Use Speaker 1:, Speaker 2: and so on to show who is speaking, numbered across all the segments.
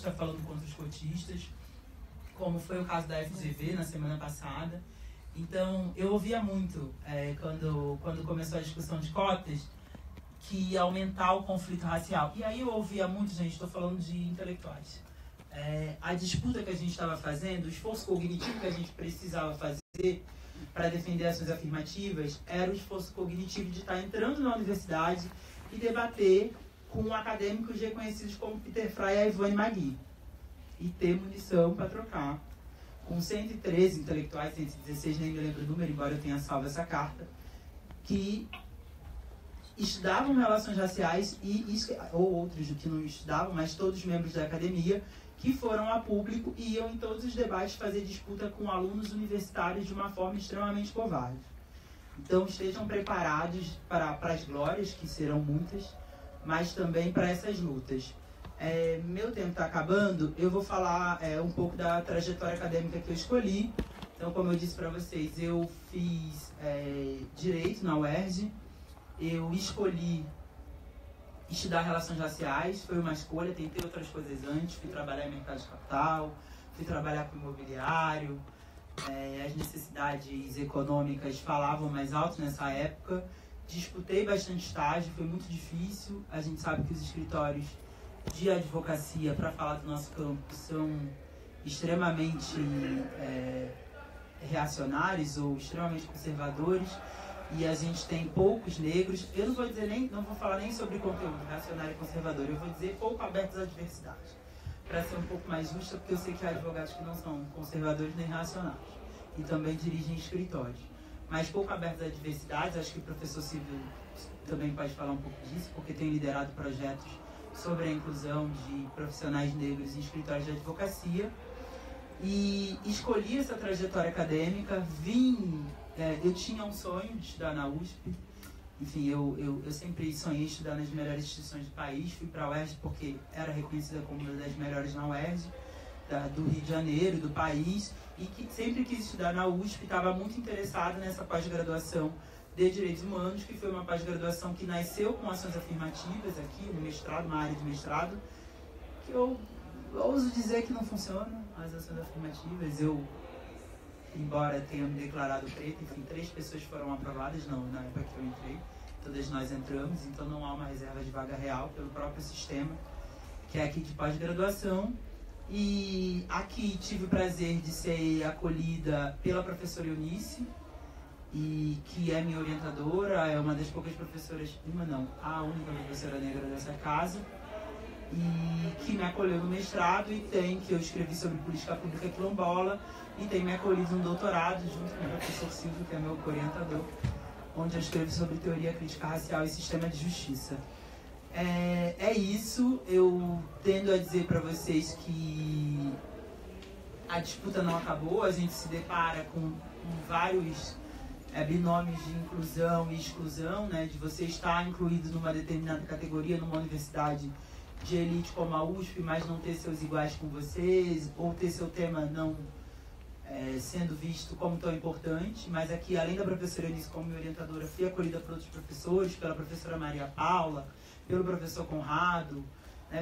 Speaker 1: está falando contra os cotistas, como foi o caso da FGV na semana passada. Então, eu ouvia muito, quando começou a discussão de cotas, que ia aumentar o conflito racial. E aí eu ouvia muito, gente, estou falando de intelectuais. A disputa que a gente estava fazendo, o esforço cognitivo que a gente precisava fazer para defender ações afirmativas, era o esforço cognitivo de estar entrando na universidade e debater com acadêmicos reconhecidos como Peter Frey e Ivone Magui. E ter munição para trocar com 113 intelectuais, 116, nem me lembro o número, embora eu tenha salvo essa carta, que estudavam relações raciais, ou outros que não estudavam, mas todos membros da academia, que foram a público e iam em todos os debates fazer disputa com alunos universitários de uma forma extremamente covarde. Então estejam preparados para as glórias, que serão muitas, mas também para essas lutas. Meu tempo está acabando, eu vou falar um pouco da trajetória acadêmica que eu escolhi. Então, como eu disse para vocês, eu fiz Direito na UERJ, eu escolhi estudar relações raciais, foi uma escolha, tentei outras coisas antes, fui trabalhar em mercado de capital, fui trabalhar com imobiliário, as necessidades econômicas falavam mais alto nessa época, disputei bastante estágio, foi muito difícil, a gente sabe que os escritórios de advocacia, para falar do nosso campo, são extremamente reacionários ou extremamente conservadores, e a gente tem poucos negros. Eu não vou falar nem sobre conteúdo reacionário e conservador, eu vou dizer pouco abertos à diversidade, para ser um pouco mais justa, porque eu sei que há advogados que não são conservadores nem reacionários e também dirigem escritórios, mas pouco abertos à diversidade. Acho que o professor Silvio também pode falar um pouco disso, porque tem liderado projetos sobre a inclusão de profissionais negros em escritórios de advocacia. E escolhi essa trajetória acadêmica, eu tinha um sonho de estudar na USP, enfim, eu sempre sonhei estudar nas melhores instituições do país, fui para a UERJ porque era reconhecida como uma das melhores na UERJ, do Rio de Janeiro, do país, e que sempre quis estudar na USP, estava muito interessado nessa pós-graduação de Direitos Humanos, que foi uma pós-graduação que nasceu com ações afirmativas aqui, no mestrado, uma área de mestrado, que eu ouso dizer que não funcionam as ações afirmativas. Eu, embora tenha me declarado preto, enfim, 3 pessoas foram aprovadas na época que eu entrei, todas nós entramos, então não há uma reserva de vaga real pelo próprio sistema, que é aqui de pós-graduação. E aqui tive o prazer de ser acolhida pela professora Eunice, e que é minha orientadora, é uma das poucas professoras, a única professora negra dessa casa, e que me acolheu no mestrado, que eu escrevi sobre política pública quilombola, e tem me acolhido no doutorado, junto com o professor Silvio, que é meu orientador, onde eu escrevo sobre teoria crítica racial e sistema de justiça. Isso, eu tendo a dizer para vocês que a disputa não acabou, a gente se depara com vários binômios de inclusão e exclusão, né, de você estar incluído numa determinada categoria, numa universidade de elite como a USP, mas não ter seus iguais com vocês, ou ter seu tema não sendo visto como tão importante. Mas aqui, além da professora Eunice como minha orientadora, fui acolhida por outros professores, pela professora Maria Paula, pelo professor Conrado,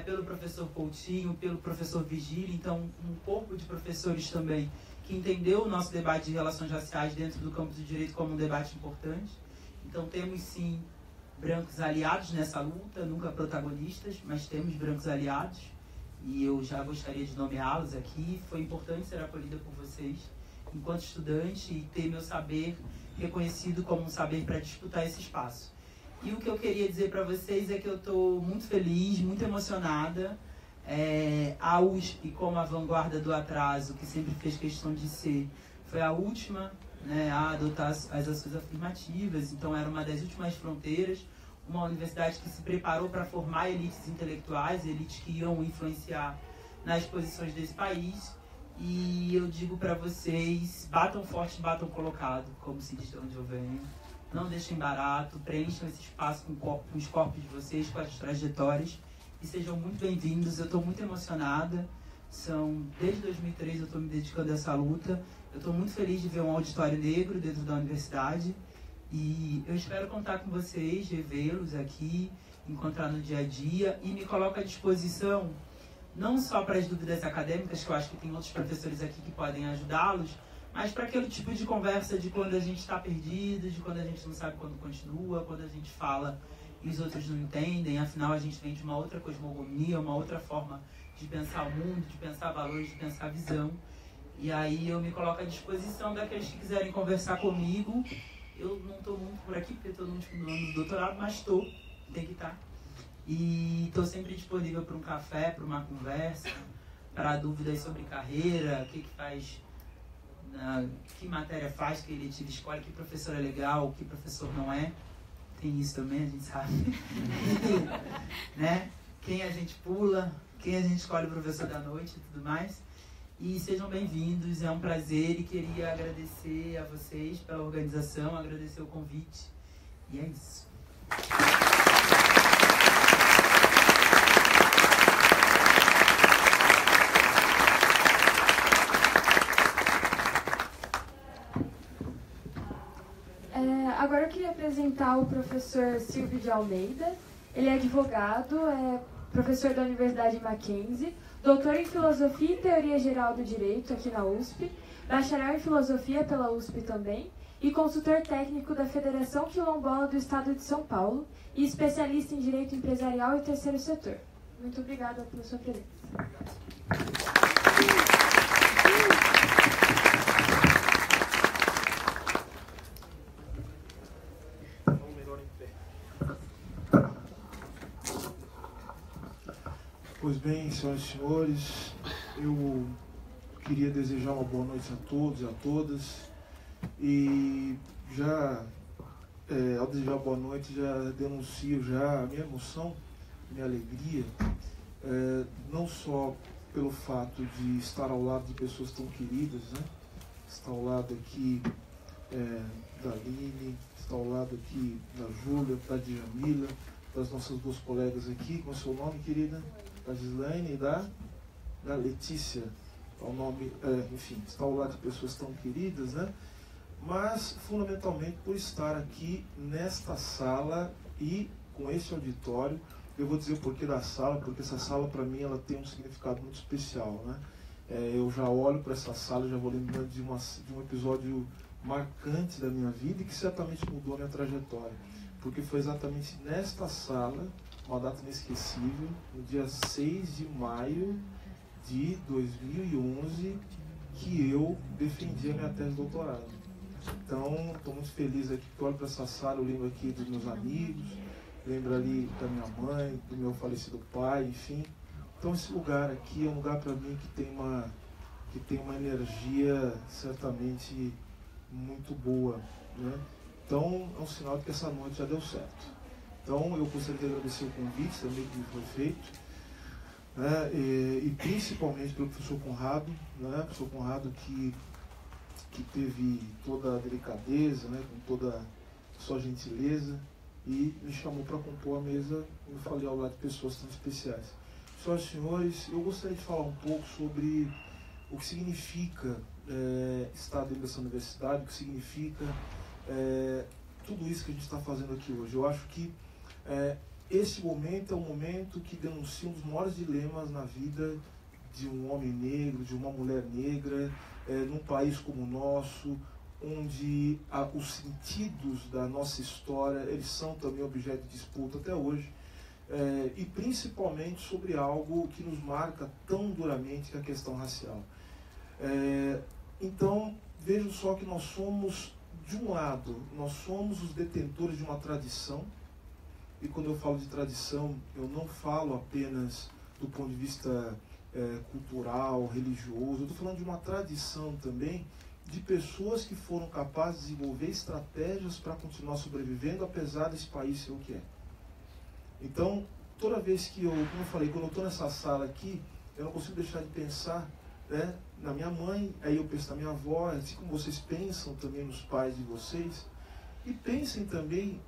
Speaker 1: pelo professor Coutinho, pelo professor Vigílio. Então, um corpo de professores também que entendeu o nosso debate de relações raciais dentro do campo do direito como um debate importante. Então, temos sim brancos aliados nessa luta, nunca protagonistas, mas temos brancos aliados, e eu já gostaria de nomeá-los aqui. Foi importante ser acolhida por vocês enquanto estudante e ter meu saber reconhecido como um saber para disputar esse espaço. E o que eu queria dizer para vocês é que eu estou muito feliz, muito emocionada. A USP, como a vanguarda do atraso, que sempre fez questão de ser, foi a última, a adotar as ações afirmativas, então era uma das últimas fronteiras, uma universidade que se preparou para formar elites intelectuais, elites que iam influenciar nas posições desse país. E eu digo para vocês, batam forte, batam colocado, como se diz de onde eu venho. Não deixem barato, preencham esse espaço com os corpos de vocês, com as trajetórias, e sejam muito bem-vindos. Eu estou muito emocionada, desde 2003 eu estou me dedicando a essa luta. Eu estou muito feliz de ver um auditório negro dentro da universidade, e eu espero contar com vocês, revê-los aqui, encontrar no dia a dia, e me coloco à disposição não só para as dúvidas acadêmicas, que eu acho que tem outros professores aqui que podem ajudá-los, mas para aquele tipo de conversa de quando a gente está perdido, de quando a gente não sabe quando continua, quando a gente fala e os outros não entendem, afinal a gente vem de uma outra cosmogonia, uma outra forma de pensar o mundo, de pensar valores, de pensar visão. E aí eu me coloco à disposição daqueles que quiserem conversar comigo. Eu não estou muito por aqui, porque estou no último ano do doutorado, mas estou, tem que estar. E estou sempre disponível para um café, para uma conversa, para dúvidas sobre carreira, o que faz, que matéria faz, que eletiva escolhe, que professor é legal, que professor não é. Tem isso também, a gente sabe. Né? Quem a gente pula, quem a gente escolhe o professor da noite e tudo mais. E sejam bem-vindos, é um prazer e queria agradecer a vocês pela organização, agradecer o convite. E é isso.
Speaker 2: Agora eu queria apresentar o professor Silvio de Almeida. Ele é advogado, é professor da Universidade Mackenzie, doutor em Filosofia e Teoria Geral do Direito aqui na USP, bacharel em Filosofia pela USP também, e consultor técnico da Federação Quilombola do Estado de São Paulo e especialista em Direito Empresarial e Terceiro Setor. Muito obrigada pela sua presença.
Speaker 3: Pois bem, senhoras e senhores, eu queria desejar uma boa noite a todos e a todas. E já, ao desejar boa noite, já denuncio já a minha emoção, minha alegria, não só pelo fato de estar ao lado de pessoas tão queridas, né? Estar ao lado aqui da Aline, estar ao lado aqui da Júlia, da Djamila, das nossas duas colegas aqui. Qual é o seu nome, querida? Da Gislaine e da Letícia, ao nome, enfim, está ao lado de pessoas tão queridas, né? Mas fundamentalmente por estar aqui nesta sala e com esse auditório. Eu vou dizer o porquê da sala, porque essa sala para mim ela tem um significado muito especial, né? Eu já olho para essa sala e já vou lembrando de um episódio marcante da minha vida e que certamente mudou a minha trajetória, porque foi exatamente nesta sala, uma data inesquecível, no dia 6 de maio de 2011, que eu defendi a minha tese de doutorado. Então, estou muito feliz aqui, que olho para essa sala, eu lembro aqui dos meus amigos, lembro ali da minha mãe, do meu falecido pai, enfim. Então, esse lugar aqui é um lugar para mim que tem uma energia certamente muito boa, né? Então, é um sinal de que essa noite já deu certo. Então, eu gostaria de agradecer o convite também que me foi feito, né? E principalmente pelo professor Conrado, né? Professor Conrado que teve toda a delicadeza, né? Com toda a sua gentileza e me chamou para compor a mesa, como eu falei, ao lado de pessoas tão especiais. Senhoras e senhores, eu gostaria de falar um pouco sobre o que significa estar dentro dessa universidade, o que significa tudo isso que a gente está fazendo aqui hoje. Eu acho que esse momento é um momento que denuncia um dos maiores dilemas na vida de um homem negro, de uma mulher negra, num país como o nosso, onde os sentidos da nossa história eles são também objeto de disputa até hoje, e principalmente sobre algo que nos marca tão duramente, que é a questão racial. Então, vejam só que nós somos, de um lado, nós somos os detentores de uma tradição, e quando eu falo de tradição, eu não falo apenas do ponto de vista cultural, religioso, eu estou falando de uma tradição também de pessoas que foram capazes de desenvolver estratégias para continuar sobrevivendo, apesar desse país ser o que é. Então, toda vez que como eu falei, quando eu estou nessa sala aqui, eu não consigo deixar de pensar, né, na minha mãe, aí eu penso na minha avó, assim como vocês pensam também nos pais de vocês, e pensem também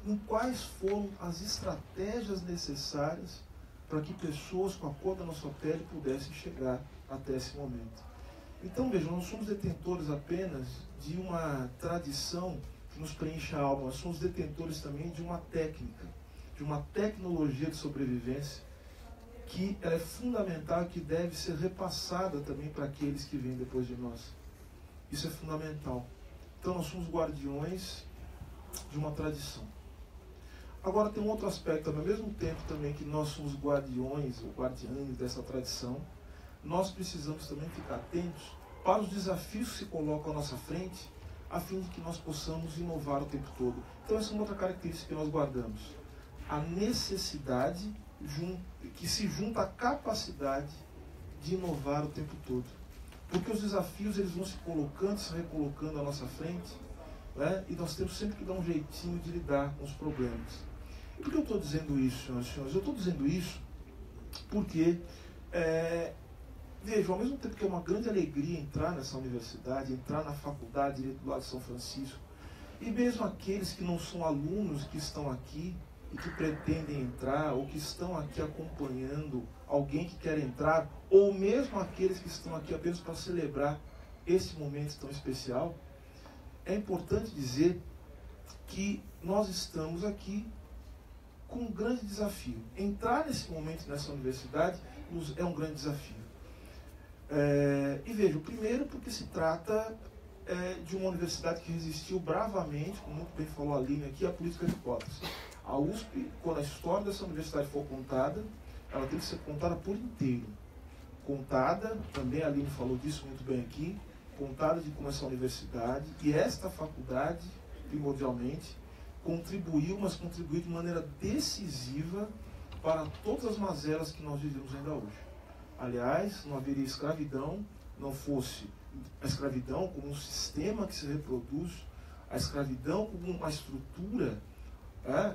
Speaker 3: em quais foram as estratégias necessárias para que pessoas com a cor da nossa pele pudessem chegar até esse momento. Então, vejam, não somos detentores apenas de uma tradição que nos preenche a alma, nós somos detentores também de uma técnica, de uma tecnologia de sobrevivência que ela é fundamental e que deve ser repassada também para aqueles que vêm depois de nós. Isso é fundamental. Então nós somos guardiões de uma tradição. Agora tem um outro aspecto, ao mesmo tempo também que nós somos guardiões ou guardiães dessa tradição, nós precisamos também ficar atentos para os desafios que se colocam à nossa frente, a fim de que nós possamos inovar o tempo todo. Então essa é uma outra característica que nós guardamos. A necessidade que se junta à capacidade de inovar o tempo todo. Porque os desafios eles vão se colocando, se recolocando à nossa frente, né? E nós temos sempre que dar um jeitinho de lidar com os problemas. E por que eu estou dizendo isso, senhoras e senhores? Eu estou dizendo isso porque, vejo, ao mesmo tempo que é uma grande alegria entrar nessa universidade, entrar na faculdade do lado de São Francisco, e mesmo aqueles que não são alunos que estão aqui e que pretendem entrar, ou que estão aqui acompanhando alguém que quer entrar, ou mesmo aqueles que estão aqui apenas para celebrar esse momento tão especial, é importante dizer que nós estamos aqui com um grande desafio. Entrar nesse momento nessa universidade é um grande desafio. E veja, primeiro porque se trata de uma universidade que resistiu bravamente, como muito bem falou a Aline aqui, à política de cotas. A USP, quando a história dessa universidade for contada, ela tem que ser contada por inteiro. Contada, também a Aline falou disso muito bem aqui, contada de como essa universidade e esta faculdade, primordialmente, contribuiu de maneira decisiva para todas as mazelas que nós vivemos ainda hoje. Aliás, não haveria escravidão, não fosse a escravidão como um sistema que se reproduz, a escravidão como uma estrutura.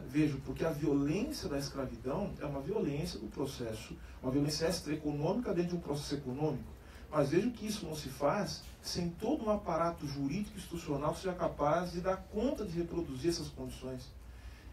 Speaker 3: Vejo, porque a violência da escravidão é uma violência do processo, uma violência extraeconômica dentro de um processo econômico. Mas vejo que isso não se faz sem todo um aparato jurídico e institucional que seja capaz de dar conta de reproduzir essas condições.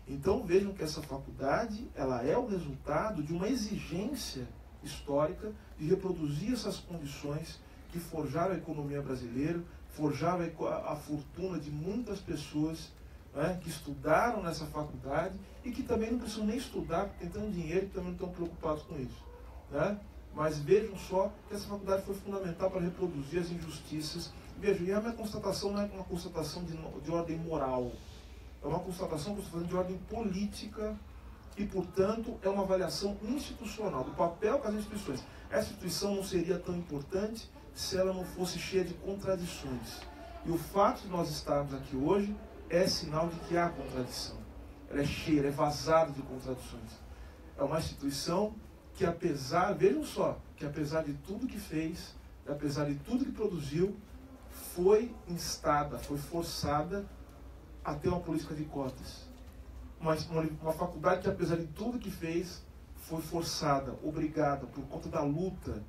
Speaker 3: Então vejam que essa faculdade ela é o resultado de uma exigência histórica de reproduzir essas condições que forjaram a economia brasileira, forjaram a fortuna de muitas pessoas, né, que estudaram nessa faculdade e que também não precisam nem estudar, porque tem tanto dinheiro e também não estão preocupados com isso. Né? Mas vejam só que essa faculdade foi fundamental para reproduzir as injustiças. Vejam, e a minha constatação não é uma constatação de ordem moral, é uma constatação que eu estou fazendo de ordem política e, portanto, é uma avaliação institucional, do papel que as instituições. Essa instituição não seria tão importante se ela não fosse cheia de contradições. E o fato de nós estarmos aqui hoje é sinal de que há contradição. Ela é cheia, ela é vazada de contradições. É uma instituição que vejam só, que apesar de tudo que fez, apesar de tudo que produziu, foi instada, foi forçada a ter uma política de cotas. Uma faculdade que, apesar de tudo que fez, foi forçada, obrigada, por conta da luta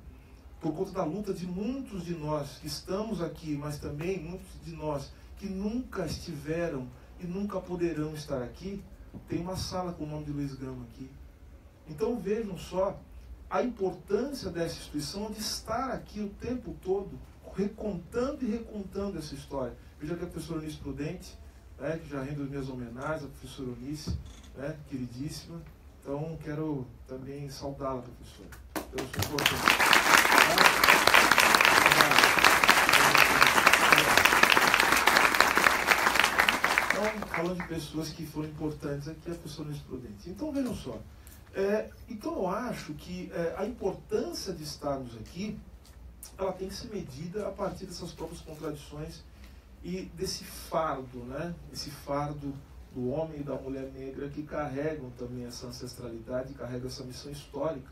Speaker 3: de muitos de nós que estamos aqui, mas também muitos de nós que nunca estiveram e nunca poderão estar aqui. Tem uma sala com o nome de Luiz Gama aqui. Então vejam só a importância dessa instituição de estar aqui o tempo todo, recontando e recontando essa história. Veja que a professora Eunice Prudente, né, que já rende as minhas homenagens, a professora Eunice, né, queridíssima. Então quero também saudá-la, professora, pelo seu importante. Então, falando de pessoas que foram importantes aqui, a professora Eunice Prudente. Então vejam só. Então eu acho que a importância de estarmos aqui, ela tem que ser medida a partir dessas próprias contradições e desse fardo, né? Esse fardo do homem e da mulher negra que carregam também essa ancestralidade, carregam essa missão histórica,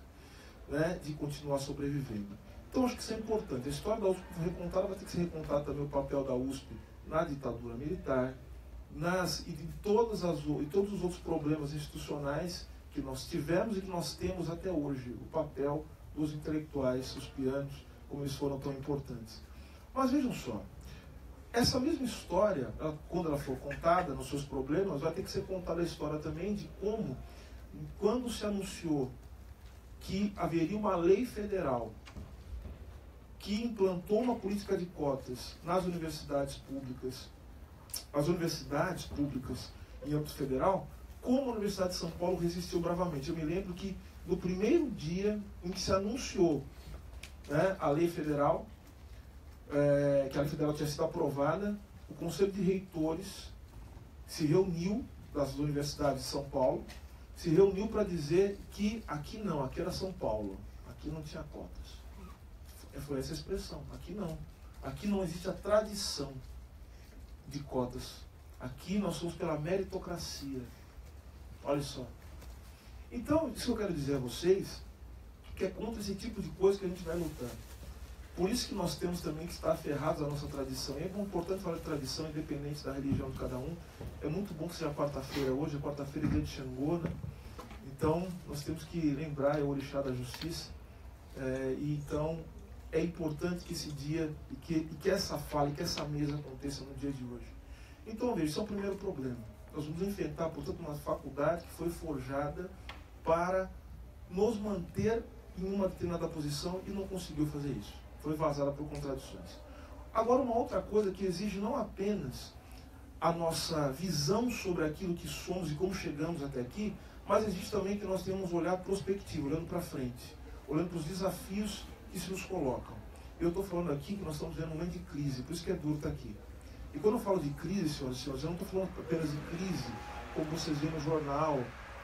Speaker 3: né, de continuar sobrevivendo. Então acho que isso é importante. A história da USP recontada vai ter que ser recontada também o papel da USP na ditadura militar, e todos os outros problemas institucionais que nós tivemos e que nós temos até hoje, o papel dos intelectuais uspianos, como eles foram tão importantes. Mas vejam só, essa mesma história, quando ela for contada nos seus problemas, vai ter que ser contada a história também de como, quando se anunciou que haveria uma lei federal que implantou uma política de cotas nas universidades públicas, em âmbito federal, como a Universidade de São Paulo resistiu bravamente. Eu me lembro que no primeiro dia em que se anunciou, né, a lei federal, que a lei federal tinha sido aprovada, o Conselho de Reitores se reuniu, das universidades de São Paulo, se reuniu para dizer que aqui não, aqui era São Paulo, aqui não tinha cotas. Foi essa a expressão, aqui não existe a tradição de cotas. Aqui nós somos pela meritocracia. Olha só. Então, isso que eu quero dizer a vocês, que é contra esse tipo de coisa que a gente vai lutando. Por isso que nós temos também que estar aferrados à nossa tradição. E é importante falar de tradição, independente da religião de cada um. É muito bom que seja quarta-feira hoje, a quarta-feira é dia de Xangô, né? Então, nós temos que lembrar, é o orixá da justiça. E então, é importante que esse dia, e que essa fala, e que essa mesa aconteça no dia de hoje. Então, veja, isso é o primeiro problema. Nós vamos enfrentar, portanto, uma faculdade que foi forjada para nos manter em uma determinada posição e não conseguiu fazer isso. Foi vazada por contradições. Agora, uma outra coisa que exige não apenas a nossa visão sobre aquilo que somos e como chegamos até aqui, mas exige também que nós tenhamos um olhar prospectivo, olhando para frente, olhando para os desafios que se nos colocam. Eu estou falando aqui que nós estamos vivendo um momento de crise, por isso que é duro estar aqui. E quando eu falo de crise, senhoras e senhores, eu não estou falando apenas de crise, como vocês veem no jornal,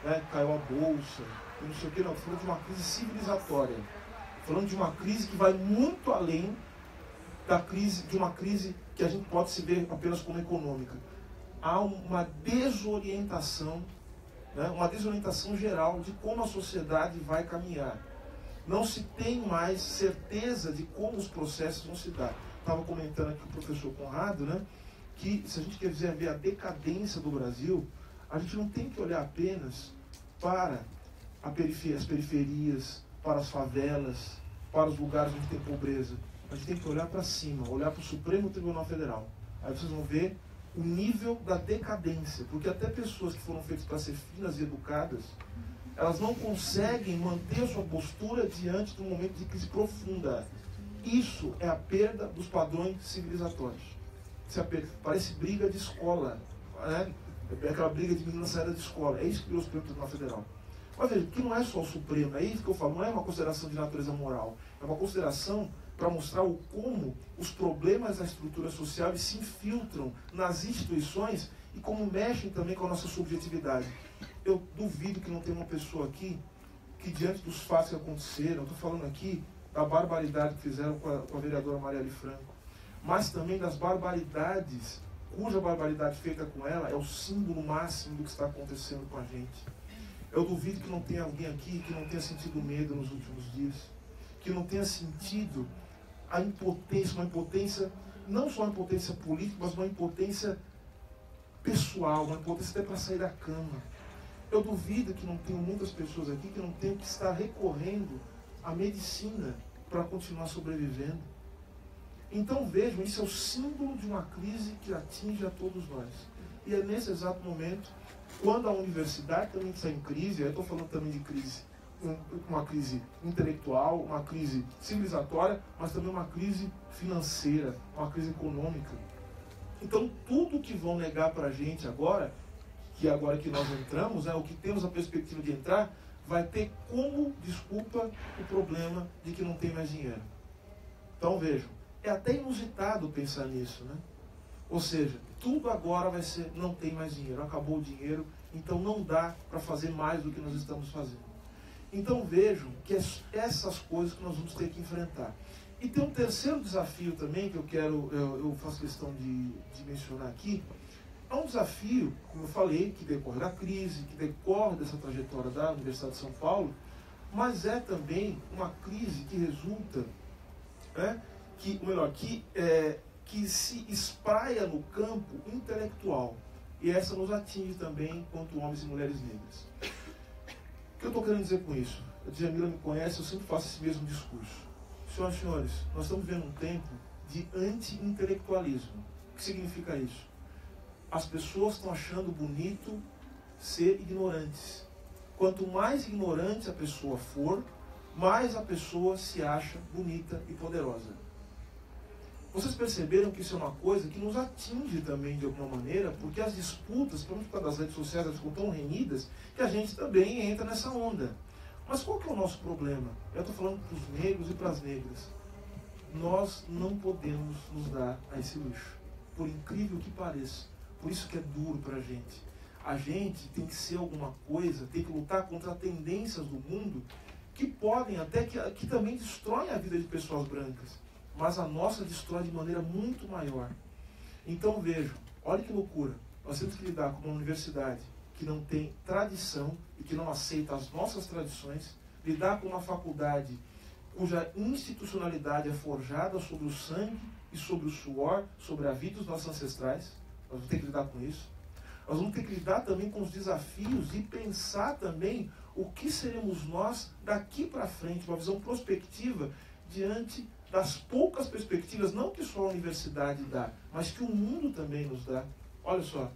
Speaker 3: né, caiu a bolsa, e não sei o que, não. Estou falando de uma crise civilizatória. Estou falando de uma crise que vai muito além da crise, de uma crise que a gente pode se ver apenas como econômica. Há uma desorientação, né, uma desorientação geral de como a sociedade vai caminhar. Não se tem mais certeza de como os processos vão se dar. Estava comentando aqui o professor Conrado, né, que se a gente quiser ver a decadência do Brasil, a gente não tem que olhar apenas para as periferias, para as favelas, para os lugares onde tem pobreza. A gente tem que olhar para cima, olhar para o Supremo Tribunal Federal. Aí vocês vão ver o nível da decadência, porque até pessoas que foram feitas para ser finas e educadas, elas não conseguem manter a sua postura diante de um momento de crise profunda. Isso é a perda dos padrões civilizatórios. Parece briga de escola, né? É aquela briga de menina saída de escola. É isso que virou o Supremo Tribunal Federal. Mas veja, que não é só o Supremo, é isso que eu falo, não é uma consideração de natureza moral, é uma consideração para mostrar como os problemas da estrutura social se infiltram nas instituições e como mexem também com a nossa subjetividade. Eu duvido que não tenha uma pessoa aqui que, diante dos fatos que aconteceram, eu estou falando aqui da barbaridade que fizeram com a vereadora Marielle Franco, mas também das barbaridades, cuja barbaridade feita com ela é o símbolo máximo do que está acontecendo com a gente. Eu duvido que não tenha alguém aqui que não tenha sentido medo nos últimos dias, que não tenha sentido a impotência, uma impotência, não só uma impotência política, mas uma impotência pessoal, uma impotência até para sair da cama. Eu duvido que não tenham muitas pessoas aqui que não tenham que estar recorrendo à medicina para continuar sobrevivendo. Então vejam, isso é o símbolo de uma crise que atinge a todos nós. E é nesse exato momento, quando a universidade também está em crise, eu estou falando também de crise, uma crise intelectual, uma crise civilizatória, mas também uma crise financeira, uma crise econômica. Então tudo que vão negar para a gente agora que nós entramos, o que temos a perspectiva de entrar, vai ter como desculpa o problema de que não tem mais dinheiro. Então vejam, é até inusitado pensar nisso, né? Ou seja, tudo agora vai ser, não tem mais dinheiro, acabou o dinheiro, então não dá para fazer mais do que nós estamos fazendo. Então vejam que essas coisas que nós vamos ter que enfrentar. E tem um terceiro desafio também que eu faço questão de mencionar aqui. É um desafio, como eu falei, que decorre da crise, que decorre dessa trajetória da Universidade de São Paulo, mas é também uma crise que resulta, né, que se espraia no campo intelectual. E essa nos atinge também enquanto homens e mulheres negras. O que eu estou querendo dizer com isso? A Djamila me conhece, eu sempre faço esse mesmo discurso. Senhoras e senhores, nós estamos vivendo um tempo de anti-intelectualismo. O que significa isso? As pessoas estão achando bonito ser ignorantes. Quanto mais ignorante a pessoa for, mais a pessoa se acha bonita e poderosa. Vocês perceberam que isso é uma coisa que nos atinge também de alguma maneira, porque as disputas, principalmente por causa das redes sociais, elas ficam tão renhidas, que a gente também entra nessa onda. Mas qual que é o nosso problema? Eu estou falando para os negros e para as negras. Nós não podemos nos dar a esse luxo, por incrível que pareça. Por isso que é duro para a gente. A gente tem que ser alguma coisa, tem que lutar contra tendências do mundo que podem até, que também destroem a vida de pessoas brancas. Mas a nossa destrói de maneira muito maior. Então vejam, olha que loucura. Nós temos que lidar com uma universidade que não tem tradição e que não aceita as nossas tradições, lidar com uma faculdade cuja institucionalidade é forjada sobre o sangue e sobre o suor, sobre a vida dos nossos ancestrais. Nós vamos ter que lidar com isso. Nós vamos ter que lidar também com os desafios e pensar também o que seremos nós daqui para frente, uma visão prospectiva diante das poucas perspectivas, não que só a universidade dá, mas que o mundo também nos dá. Olha só,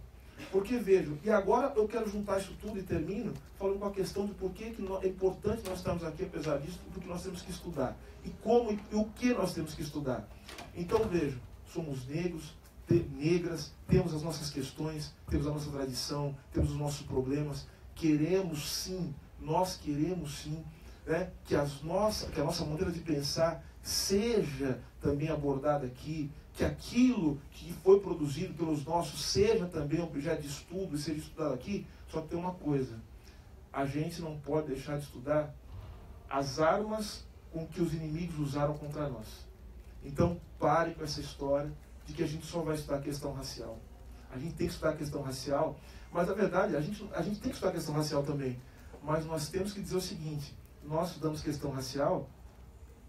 Speaker 3: porque vejam, e agora eu quero juntar isso tudo e termino falando com a questão de por que é importante nós estarmos aqui, apesar disso, porque nós temos que estudar. E como e o que nós temos que estudar. Então vejam, somos negros, negras, temos as nossas questões, temos a nossa tradição, temos os nossos problemas, queremos sim, nós queremos sim, né, que a nossa maneira de pensar seja também abordada aqui, que aquilo que foi produzido pelos nossos seja também objeto de estudo e seja estudado aqui. Só que tem uma coisa, a gente não pode deixar de estudar as armas com que os inimigos usaram contra nós. Então pare com essa história de que a gente só vai estudar a questão racial. A gente tem que estudar a questão racial, mas na verdade a gente tem que estudar a questão racial também. Mas nós temos que dizer o seguinte, nós estudamos questão racial,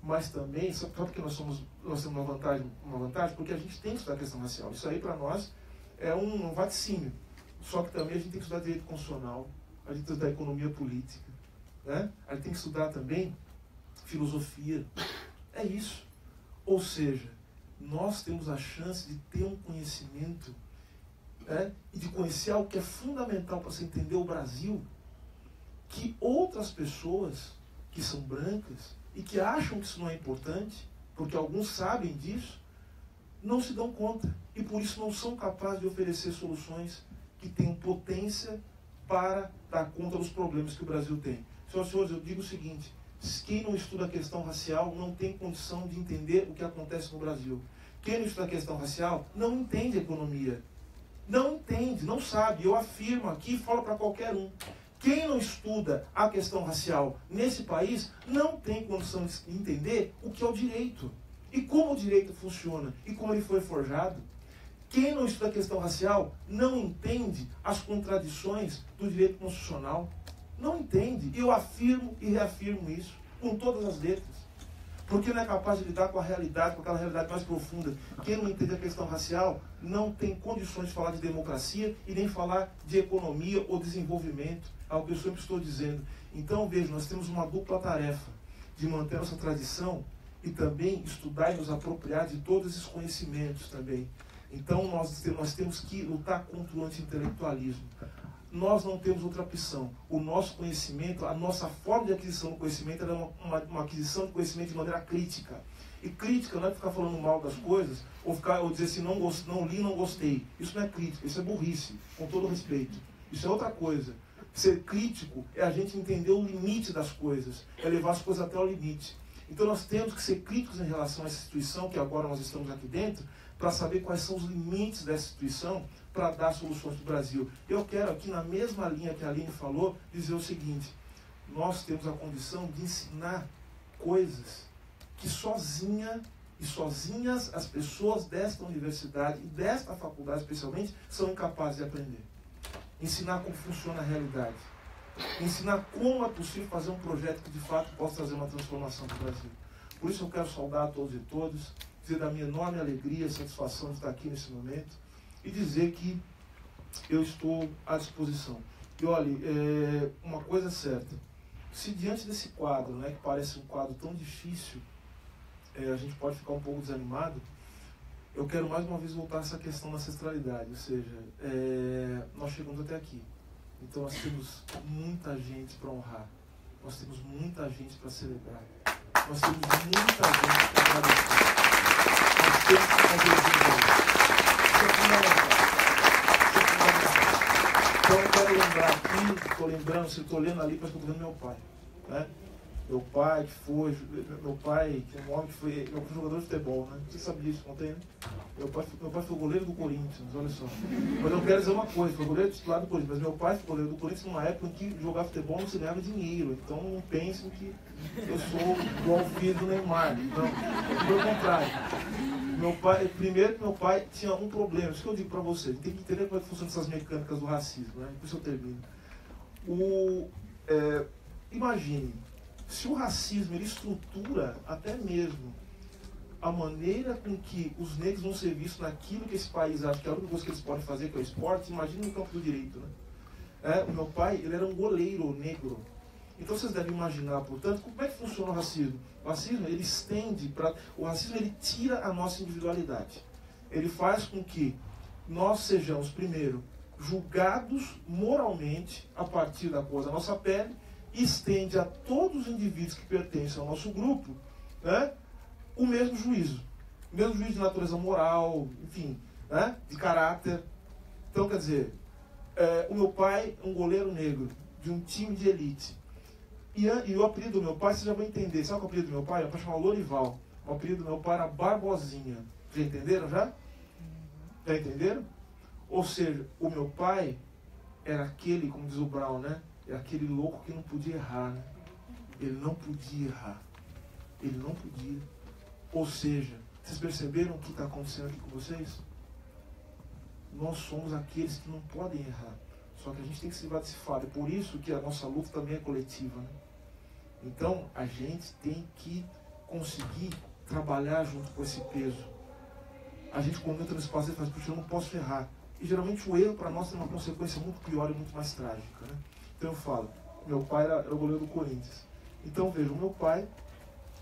Speaker 3: mas também, só porque nós temos uma vantagem, porque a gente tem que estudar a questão racial. Isso aí para nós é um vaticínio. Só que também a gente tem que estudar direito constitucional, a gente tem que estudar economia política, né? A gente tem que estudar também filosofia. É isso. Ou seja, nós temos a chance de ter um conhecimento, né, e de conhecer algo que é fundamental para você entender o Brasil, que outras pessoas que são brancas e que acham que isso não é importante, porque alguns sabem disso, não se dão conta. E por isso não são capazes de oferecer soluções que tenham potência para dar conta dos problemas que o Brasil tem. Senhoras e senhores, eu digo o seguinte, quem não estuda a questão racial não tem condição de entender o que acontece no Brasil. Quem não estuda a questão racial não entende economia. Não entende, não sabe. Eu afirmo aqui e falo para qualquer um. Quem não estuda a questão racial nesse país não tem condição de entender o que é o direito. E como o direito funciona e como ele foi forjado. Quem não estuda a questão racial não entende as contradições do direito constitucional. Não entende. E eu afirmo e reafirmo isso com todas as letras. Porque não é capaz de lidar com a realidade, com aquela realidade mais profunda. Quem não entende a questão racial não tem condições de falar de democracia e nem falar de economia ou desenvolvimento. É o que eu sempre estou dizendo. Então, veja, nós temos uma dupla tarefa de manter nossa tradição e também estudar e nos apropriar de todos esses conhecimentos também. Então, nós temos que lutar contra o anti-intelectualismo. Nós não temos outra opção. O nosso conhecimento, a nossa forma de aquisição do conhecimento é uma aquisição de conhecimento de maneira crítica. E crítica não é ficar falando mal das coisas ou dizer assim, não li, não gostei. Isso não é crítica, isso é burrice, com todo respeito. Isso é outra coisa. Ser crítico é a gente entender o limite das coisas, é levar as coisas até o limite. Então nós temos que ser críticos em relação a essa instituição, que agora nós estamos aqui dentro, para saber quais são os limites dessa instituição, para dar soluções para o Brasil. Eu quero aqui, na mesma linha que a Aline falou, dizer o seguinte, nós temos a condição de ensinar coisas que sozinhas as pessoas desta universidade e desta faculdade especialmente são incapazes de aprender. Ensinar como funciona a realidade. Ensinar como é possível fazer um projeto que de fato possa trazer uma transformação para o Brasil. Por isso eu quero saudar a todos e todas, dizer da minha enorme alegria e satisfação de estar aqui nesse momento e dizer que eu estou à disposição. E olha, uma coisa é certa, se diante desse quadro, né, que parece um quadro tão difícil, a gente pode ficar um pouco desanimado, eu quero mais uma vez voltar a essa questão da ancestralidade, ou seja, nós chegamos até aqui. Então nós temos muita gente para honrar, nós temos muita gente para celebrar, nós temos muita gente para agradecer, nós temos que fazer isso. Isso é fundamental. Então eu quero lembrar aqui, estou lembrando, se eu estou lendo ali, parece que eu estou vendo meu pai. né? Meu pai, que é um homem que foi jogador de futebol, né? Você sabe disso, não tem, né? Meu pai foi goleiro do Corinthians, olha só. Mas eu quero dizer uma coisa, foi goleiro titular do Corinthians, mas meu pai foi goleiro do Corinthians numa época em que jogar futebol não se ganhava dinheiro. Então não pensem que eu sou igual o filho do Neymar. Então, pelo contrário. Primeiro que meu pai tinha um problema, isso que eu digo para vocês, tem que entender como é que funcionam essas mecânicas do racismo, né? Por isso eu termino. Imagine, se o racismo ele estrutura até mesmo a maneira com que os negros vão ser vistos naquilo que esse país acha que é a única coisa que eles podem fazer, que é o esporte, imagine no campo do direito, né? O meu pai, ele era um goleiro negro. Então vocês devem imaginar, portanto, como é que funciona o racismo. O racismo, ele o racismo, ele tira a nossa individualidade. Ele faz com que nós sejamos, primeiro, julgados moralmente a partir da cor da nossa pele, e estende a todos os indivíduos que pertencem ao nosso grupo, né, o mesmo juízo. O mesmo juízo de natureza moral, enfim, né, de caráter. Então, quer dizer, o meu pai é um goleiro negro de um time de elite. E o apelido do meu pai, você já vai entender. Sabe o apelido do meu pai? Meu pai chamava Lorival. O apelido do meu pai era Barbosinha. Já entenderam, já? Já entenderam? Ou seja, o meu pai era aquele, como diz o Brown, né? Era aquele louco que não podia errar, né? Ele não podia errar. Ele não podia. Ou seja, vocês perceberam o que está acontecendo aqui com vocês? Nós somos aqueles que não podem errar. Só que a gente tem que se livrar desse fardo. É por isso que a nossa luta também é coletiva, né? Então, a gente tem que conseguir trabalhar junto com esse peso. A gente, quando entra no espaço, faz, puxa, eu não posso errar. E geralmente o erro para nós tem uma consequência muito pior e muito mais trágica, né? Então eu falo, meu pai era o goleiro do Corinthians. Então veja, o meu pai,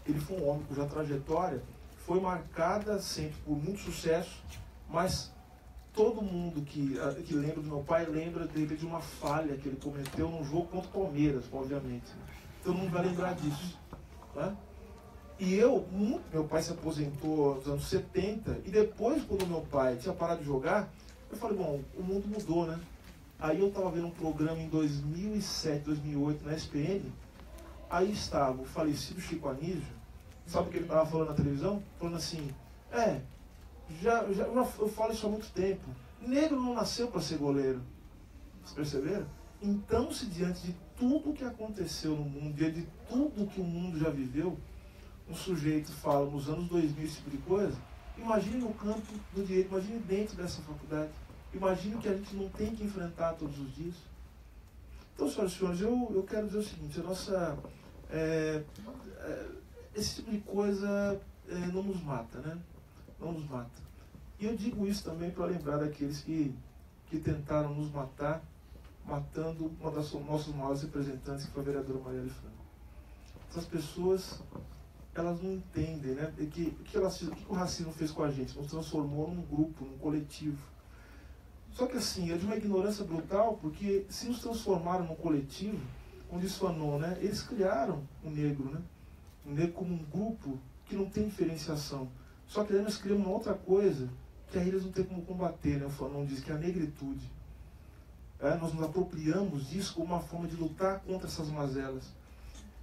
Speaker 3: ele foi um homem cuja trajetória foi marcada sempre por muito sucesso, mas todo mundo que lembra do meu pai lembra dele de uma falha que ele cometeu num jogo contra o Palmeiras, obviamente. Todo mundo vai lembrar disso, né? E meu pai se aposentou nos anos 70, e depois, quando meu pai tinha parado de jogar, eu falei, bom, o mundo mudou, né? Aí eu estava vendo um programa em 2007, 2008, na SPN, aí estava o falecido Chico Anísio, sabe o que ele estava falando na televisão? Falando assim, eu falo isso há muito tempo, negro não nasceu para ser goleiro. Vocês perceberam? Então, se diante de tudo que aconteceu no mundo, diante de tudo que o mundo já viveu, um sujeito fala nos anos 2000 esse tipo de coisa, imagine no campo do direito, imagine dentro dessa faculdade, imagine o que a gente não tem que enfrentar todos os dias. Então, senhoras e senhores, eu quero dizer o seguinte, esse tipo de coisa não nos mata, né? Não nos mata. E eu digo isso também para lembrar daqueles que tentaram nos matar, matando uma das nossas maiores representantes, que foi a vereadora Marielle Franco. Essas pessoas, elas não entendem, né? O que o racismo fez com a gente? Nos transformou num grupo, num coletivo. Só que assim, é de uma ignorância brutal, porque se nos transformaram num coletivo, como disse Fanon, né? Eles criaram o negro, né? O negro como um grupo que não tem diferenciação. Só que aí nós criamos uma outra coisa, que aí eles não têm como combater, né? O Fanon diz que é a negritude. Nós nos apropriamos disso como uma forma de lutar contra essas mazelas.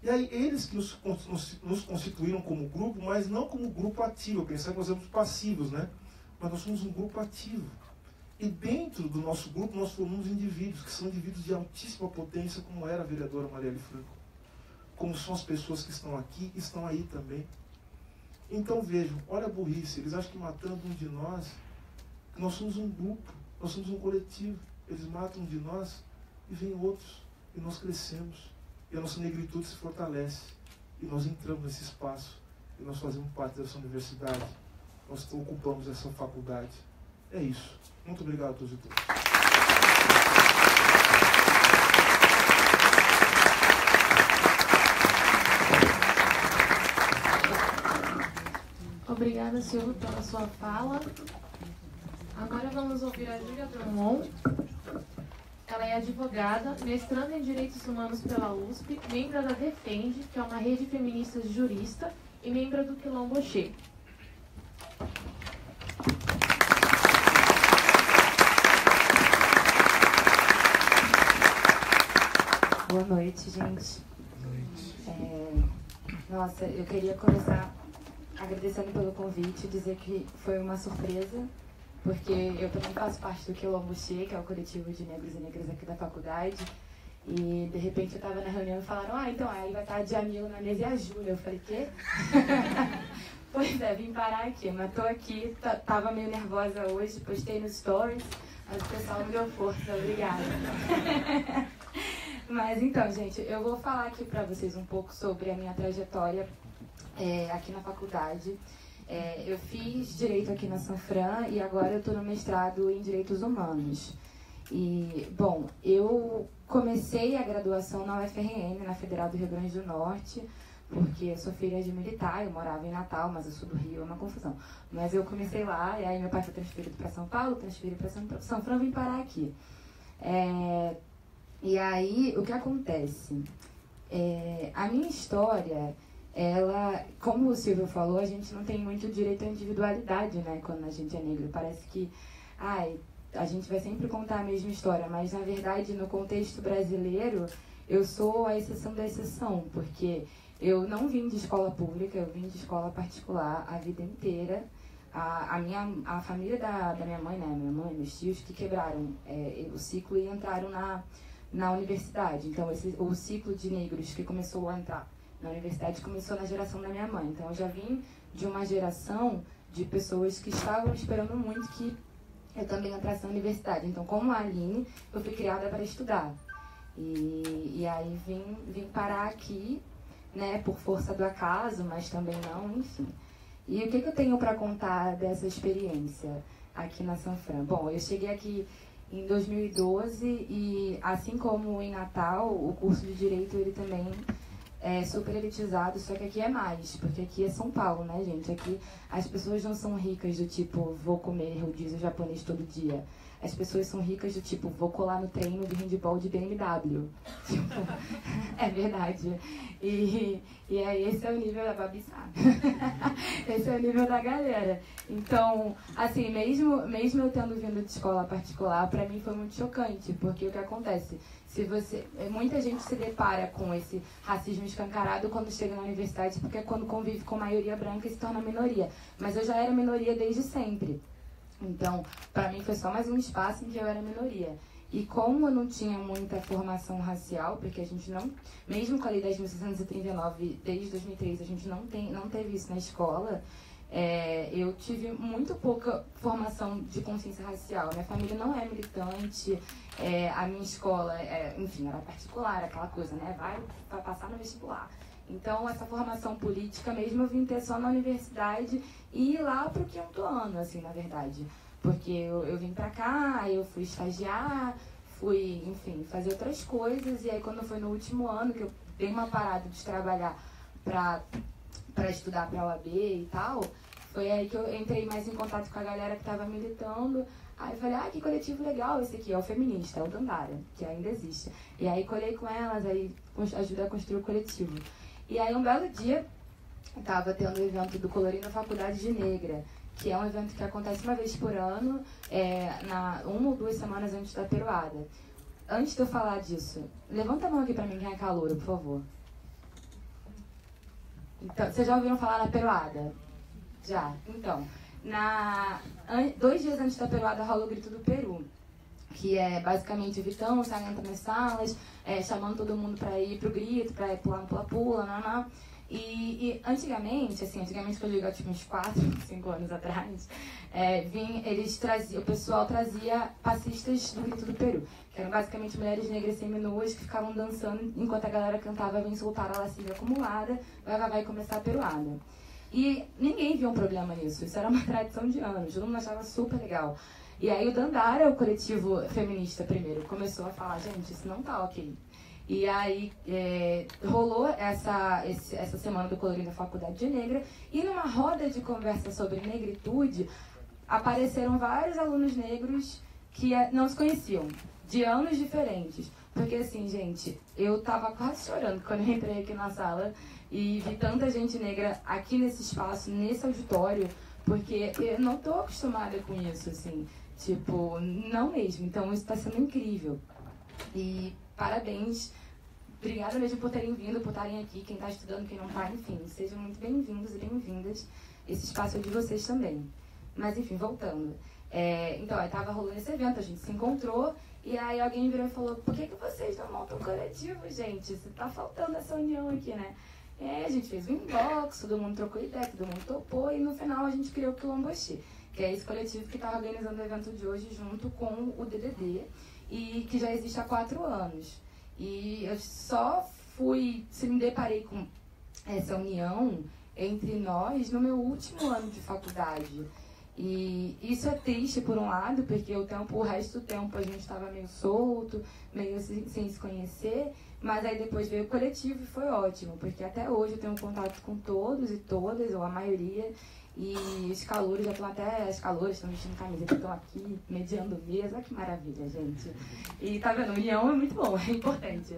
Speaker 3: E aí eles que nos constituíram como grupo, mas não como grupo ativo. Eu pensava que nós éramos passivos, né? Mas nós somos um grupo ativo. E dentro do nosso grupo nós formamos indivíduos, que são indivíduos de altíssima potência, como era a vereadora Marielle Franco. Como são as pessoas que estão aqui e estão aí também. Então vejam, olha a burrice, eles acham que matando um de nós, que nós somos um grupo, nós somos um coletivo. Eles matam um de nós e vêm outros, e nós crescemos. E a nossa negritude se fortalece. E nós entramos nesse espaço. E nós fazemos parte dessa universidade. Nós ocupamos essa faculdade. É isso. Muito obrigado a todos e todas.
Speaker 2: Obrigada, Silvio, pela sua fala. Agora vamos ouvir a Júlia Drummond. Ela é advogada, mestranda em Direitos Humanos pela USP, membro da Defende, que é uma rede feminista jurista, e membro do Quilombo Oxê.
Speaker 4: Boa noite, gente. Boa noite.
Speaker 2: Nossa, eu queria começar agradecendo pelo convite, dizer que foi uma surpresa, porque eu também faço parte do Quilombo Che, que é o coletivo de negros e negras aqui da faculdade, e de repente eu estava na reunião e falaram, então, aí vai estar de amigo na mesa e a Júlia. Eu falei, quê? Pois é, vim parar aqui, mas tô aqui, tava meio nervosa hoje, postei no Stories, mas o pessoal me deu força, obrigada. Mas então, gente, eu vou falar aqui para vocês um pouco sobre a minha trajetória aqui na faculdade. Eu fiz Direito aqui na Sanfran e agora eu estou no mestrado em Direitos Humanos. E, bom, eu comecei a graduação na UFRN, na Federal do Rio Grande do Norte, porque eu sou filha de militar, eu morava em Natal, mas eu sou do Rio, é uma confusão. Mas eu comecei lá, e aí meu pai foi transferido para São Paulo, transferido para Sanfran, vim parar aqui. E aí, o que acontece? A minha história, ela, como o Silvio falou, a gente não tem muito direito à individualidade, né, quando a gente é negro. Parece que, a gente vai sempre contar a mesma história, mas, na verdade, no contexto brasileiro, eu sou a exceção da exceção, porque eu não vim de escola pública, eu vim de escola particular a vida inteira. A família da minha mãe, né, minha mãe, meus tios, que quebraram o ciclo e entraram na universidade. Então, o ciclo de negros que começou a entrar na universidade começou na geração da minha mãe. Então, eu já vim de uma geração de pessoas que estavam esperando muito que eu também entrasse na universidade. Então, como a Aline, eu fui criada para estudar. E aí vim parar aqui, né, por força do acaso, mas também não, enfim. E o que eu tenho para contar dessa experiência aqui na Sanfran? Bom, eu cheguei aqui em 2012 e, assim como em Natal, o curso de Direito ele também é super elitizado, só que aqui é mais, porque aqui é São Paulo, né, gente? Aqui as pessoas não são ricas do tipo, vou comer rodízio japonês todo dia. As pessoas são ricas do tipo, vou colar no treino de handball de BMW. Tipo, é verdade. E aí esse é o nível da babiçada. Esse é o nível da galera. Então, assim, mesmo eu tendo vindo de escola particular, pra mim foi muito chocante, porque o que acontece? Muita gente se depara com esse racismo escancarado quando chega na universidade, porque é quando convive com maioria branca e se torna minoria. Mas eu já era minoria desde sempre. Então, para mim foi só mais um espaço em que eu era minoria. E como eu não tinha muita formação racial, porque a gente não, mesmo com a Lei 10.639, desde 2003, a gente não teve isso na escola, eu tive muito pouca formação de consciência racial. Minha família não é militante, a minha escola, enfim, era particular, aquela coisa, né? Vai passar no vestibular. Então, essa formação política mesmo eu vim ter só na universidade e ir lá pro quinto ano, assim, na verdade. Porque eu vim pra cá, eu fui estagiar, fui, enfim, fazer outras coisas. E aí, quando foi no último ano, que eu dei uma parada de trabalhar pra estudar pra OAB e tal, foi aí que eu entrei mais em contato com a galera que tava militando. Aí eu falei, que coletivo legal esse aqui, é o feminista, é o Dandara, que ainda existe. E aí colhei com elas, aí ajudei a construir o coletivo. E aí, um belo dia, estava tendo o evento do Colorir na Faculdade de Negra, que é um evento que acontece uma vez por ano, uma ou 2 semanas antes da Peroada. Antes de eu falar disso, levanta a mão aqui para mim, quem é calouro, por favor. Então, vocês já ouviram falar na Peroada? Já? Então, 2 dias antes da Peroada rola o Grito do Peru, que é basicamente o Vitão saindo nas salas, chamando todo mundo para ir pro grito, para ir pular no pula-pula, E antigamente, que eu digo, tipo, uns 4, 5 anos atrás, o pessoal trazia passistas do Grito do Peru, que eram basicamente mulheres negras seminuas que ficavam dançando enquanto a galera cantava Vem Soltar a Lascívia Acumulada, vai começar a peruada. E ninguém via um problema nisso, isso era uma tradição de anos, todo mundo achava super legal. E aí o Dandara, o coletivo feminista primeiro, começou a falar, gente, isso não tá ok. E aí rolou essa semana do Colorir na Faculdade de Negra, e numa roda de conversa sobre negritude, apareceram vários alunos negros que não se conheciam, de anos diferentes. Porque assim, gente, eu tava quase chorando quando eu entrei aqui na sala e vi tanta gente negra aqui nesse espaço, nesse auditório, porque eu não tô acostumada com isso, assim. Tipo, não mesmo. Então, isso está sendo incrível. E parabéns
Speaker 4: obrigada mesmo por terem vindo, por estarem aqui, quem está estudando, quem não está, enfim, sejam muito bem-vindos e bem-vindas. Esse espaço é de vocês também. Mas, enfim, voltando. Então, aí tava rolando esse evento, a gente se encontrou, e aí alguém virou e falou, por que vocês não montam um coletivo, gente? Você tá faltando essa união aqui, né? A gente fez um inbox, todo mundo trocou ideia, todo mundo topou, e no final a gente criou o Quilomboxi, que é esse coletivo que está organizando o evento de hoje junto com o DDD, e que já existe há 4 anos. E eu só me deparei com essa união entre nós no meu último ano de faculdade. E isso é triste por um lado, porque o resto do tempo a gente estava meio solto, meio sem se conhecer, mas aí depois veio o coletivo e foi ótimo, porque até hoje eu tenho contato com todos e todas, ou a maioria, e os calouros já estão as calouras estão vestindo camiseta, estão aqui mediando mesa, olha que maravilha, gente. E tá vendo, união é muito bom, é importante.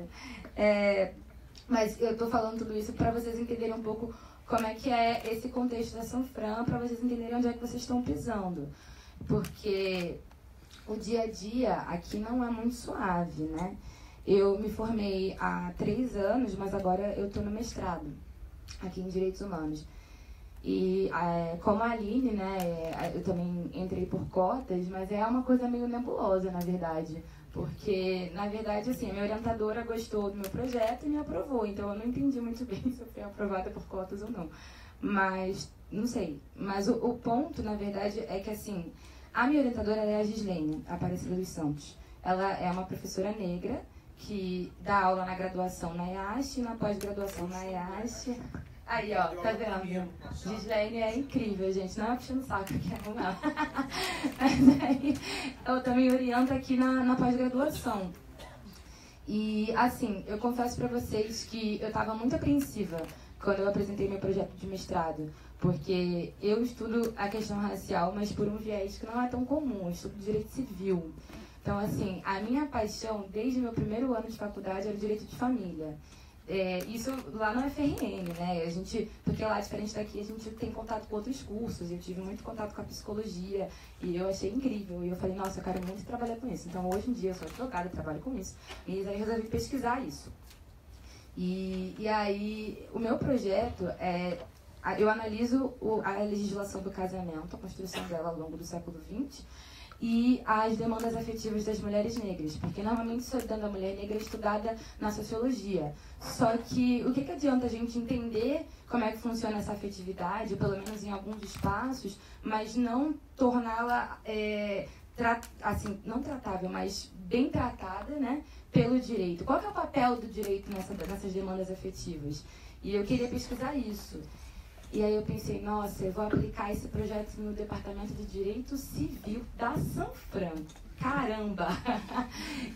Speaker 4: Mas eu estou falando tudo isso para vocês entenderem um pouco como é que é esse contexto da Sanfran, para vocês entenderem onde é que vocês estão pisando. Porque o dia a dia aqui não é muito suave, né? Eu me formei há 3 anos, mas agora eu estou no mestrado, aqui em Direitos Humanos. E como a Aline, né, eu também entrei por cotas, mas é uma coisa meio nebulosa, na verdade. Porque, na verdade, assim, a minha orientadora gostou do meu projeto e me aprovou. Então, eu não entendi muito bem se eu fui aprovada por cotas ou não. Mas, não sei. Mas o ponto, na verdade, é que, assim, a minha orientadora é a Gislene Aparecida dos Santos. Ela é uma professora negra que dá aula na graduação na IASH e na pós-graduação na IASH. Aí, ó, tá vendo? Gislene é incrível, gente. Não é puxando saco aqui, não. Mas aí, eu também oriento aqui na pós-graduação. E, assim, eu confesso pra vocês que eu tava muito apreensiva quando eu apresentei meu projeto de mestrado. Porque eu estudo a questão racial, mas por um viés que não é tão comum. Eu estudo direito civil. Então, assim, a minha paixão, desde meu primeiro ano de faculdade, era o direito de família. Isso lá no FRN, né? Porque lá, diferente daqui, a gente tem contato com outros cursos. Eu tive muito contato com a psicologia e eu achei incrível. E eu falei, nossa, eu quero muito trabalhar com isso. Então, hoje em dia, eu sou advogada, trabalho com isso. E aí, eu resolvi pesquisar isso. E aí, o meu projeto eu analiso a legislação do casamento, a construção dela ao longo do século XX, e as demandas afetivas das mulheres negras, porque normalmente a solidão da mulher negra é estudada na sociologia. Só que o que adianta a gente entender como é que funciona essa afetividade, ou pelo menos em alguns espaços, mas não torná-la, assim, não tratável, mas bem tratada, né, pelo direito? Qual que é o papel do direito nessas demandas afetivas? E eu queria pesquisar isso. E aí eu pensei, nossa, eu vou aplicar esse projeto no Departamento de Direito Civil da Sanfran. Caramba!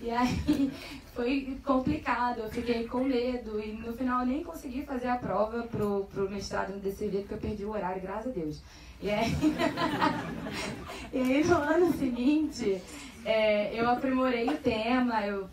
Speaker 4: E aí foi complicado, eu fiquei com medo e no final eu nem consegui fazer a prova pro mestrado no DCV porque eu perdi o horário, graças a Deus. E aí, no ano seguinte, eu aprimorei o tema,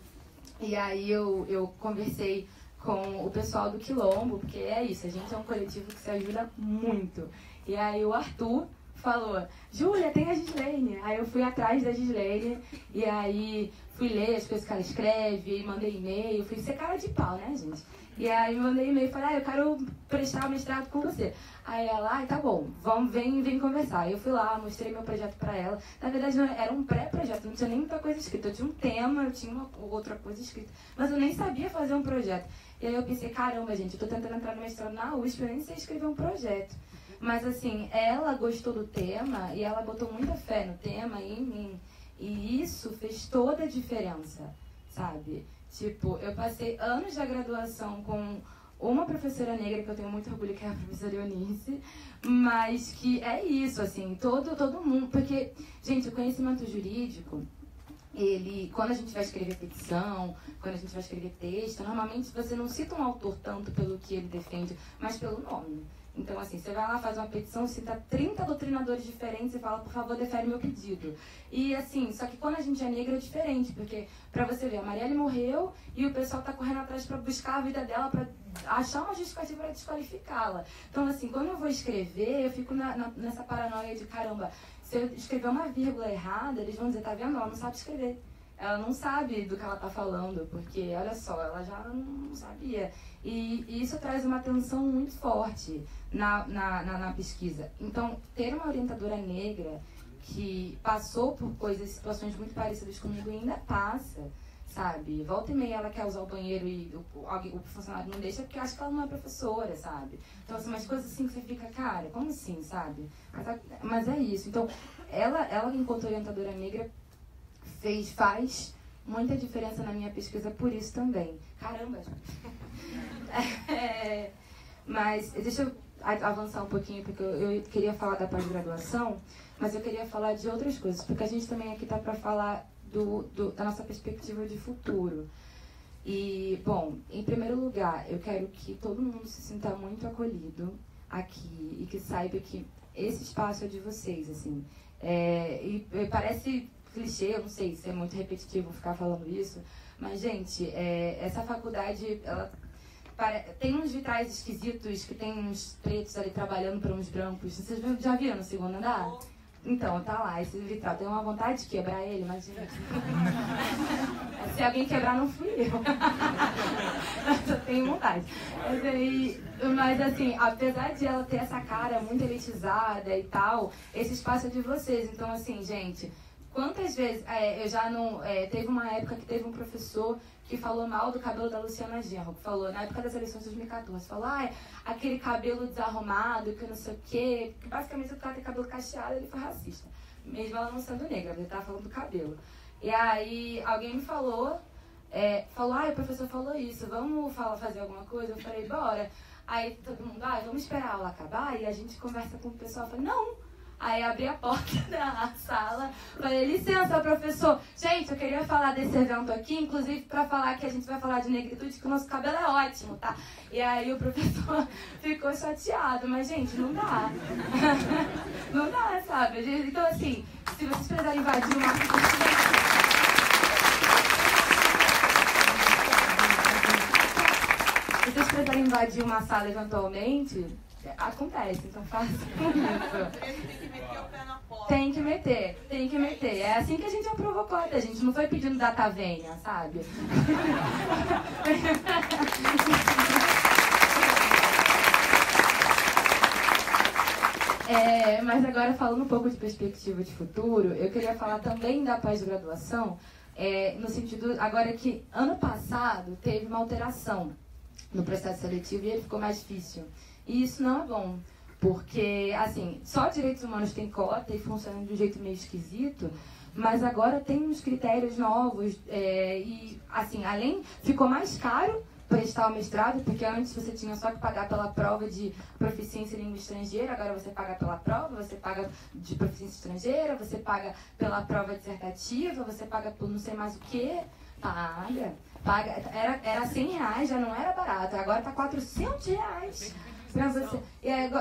Speaker 4: e aí eu conversei com o pessoal do Quilombo, porque é isso, a gente é um coletivo que se ajuda muito. E aí o Arthur falou, Júlia, tem a Gislene. Aí eu fui atrás da Gislene, e aí fui ler as coisas que ela escreve, mandei e-mail, fui ser cara de pau, né, gente? E aí mandei e-mail e falei, eu quero prestar o mestrado com você. Aí ela, tá bom, vem conversar. Aí eu fui lá, mostrei meu projeto pra ela. Na verdade, não, era um pré-projeto, não tinha nem muita coisa escrita. Eu tinha um tema, eu tinha outra coisa escrita, mas eu nem sabia fazer um projeto. E aí eu pensei, caramba, gente, eu tô tentando entrar no mestrado na USP, eu nem sei escrever um projeto. Mas assim, ela gostou do tema e ela botou muita fé no tema e em mim. E isso fez toda a diferença, sabe? Tipo, eu passei anos da graduação com uma professora negra que eu tenho muito orgulho, que é a professora Eunice, mas que é isso, assim, todo mundo... Porque, gente, o conhecimento jurídico... quando a gente vai escrever petição, quando a gente vai escrever texto, normalmente você não cita um autor tanto pelo que ele defende, mas pelo nome. Então, assim, você vai lá, faz uma petição, cita 30 doutrinadores diferentes e fala, por favor, defere meu pedido. E, assim, só que quando a gente é negra é diferente, porque, pra você ver, a Marielle morreu e o pessoal tá correndo atrás pra buscar a vida dela, pra achar uma justificativa pra desqualificá-la. Então, assim, quando eu vou escrever, eu fico nessa paranoia de, caramba, se eu escrever uma vírgula errada, eles vão dizer, tá vendo? Ela não sabe escrever. ela não sabe do que ela está falando, porque, olha só, ela já não sabia. E isso traz uma tensão muito forte na pesquisa. Então, ter uma orientadora negra que passou por situações muito parecidas comigo e ainda passa, sabe? Volta e meia ela quer usar o banheiro e o funcionário não deixa porque acha que ela não é professora, sabe? Então, assim, umas coisas assim que você fica, cara, como assim, sabe? Mas é isso. Então, ela enquanto orientadora negra, faz muita diferença na minha pesquisa por isso também. Caramba, gente. Mas deixa eu avançar um pouquinho, porque eu queria falar da pós-graduação, mas eu queria falar de outras coisas, porque a gente também aqui está para falar da nossa perspectiva de futuro. E, bom, em primeiro lugar, eu quero que todo mundo se sinta muito acolhido aqui e que saiba que esse espaço é de vocês, assim. E parece clichê, eu não sei se é muito repetitivo ficar falando isso, mas, gente, essa faculdade, ela tem uns vitrais esquisitos, que tem uns pretos ali trabalhando para uns brancos. Vocês já viram no segundo andar? Então, tá lá, esse vitral. Tem uma vontade de quebrar ele, mas, gente... Se alguém quebrar, não fui eu. Eu tenho vontade. Mas, assim, apesar de ela ter essa cara muito elitizada e tal, esse espaço é de vocês. Então, assim, gente, quantas vezes... eu já não... teve uma época que teve um professor que falou mal do cabelo da Luciana Genro, que falou, na época das eleições de 2014, falou, aquele cabelo desarrumado, que não sei o quê, que basicamente o cara tem cabelo cacheado, ele foi racista. Mesmo ela não sendo negra, ele tava falando do cabelo. E aí, alguém me falou, o professor falou isso, vamos fazer alguma coisa? Eu falei, bora. Aí todo mundo, vamos esperar a aula acabar e a gente conversa com o pessoal. Eu falei, não. Aí abri a porta da sala, falei, licença, professor. Gente, eu queria falar desse evento aqui, inclusive para falar que a gente vai falar de negritude, que o nosso cabelo é ótimo, tá? E aí o professor ficou chateado, mas, gente, não dá. Não dá, sabe? Então, assim, se vocês precisarem invadir uma... Se vocês precisarem invadir uma sala eventualmente... Acontece, então faça isso.
Speaker 1: Tem que meter o pé na porta.
Speaker 4: Tem que meter. É assim que a gente aprovou cota, a gente não foi pedindo data venha, sabe? Mas agora, falando um pouco de perspectiva de futuro, eu queria falar também da pós-graduação, no sentido, agora que ano passado teve uma alteração no processo seletivo e ele ficou mais difícil. E isso não é bom, porque, assim, só direitos humanos tem cota e funciona de um jeito meio esquisito, mas agora tem uns critérios novos e, assim, ficou mais caro prestar o mestrado, porque antes você tinha só que pagar pela prova de proficiência em língua estrangeira, agora você paga pela prova, você paga de proficiência estrangeira, você paga pela prova dissertativa, você paga por não sei mais o quê, paga. Era R$100, já não era barato, agora tá R$400. Pra você.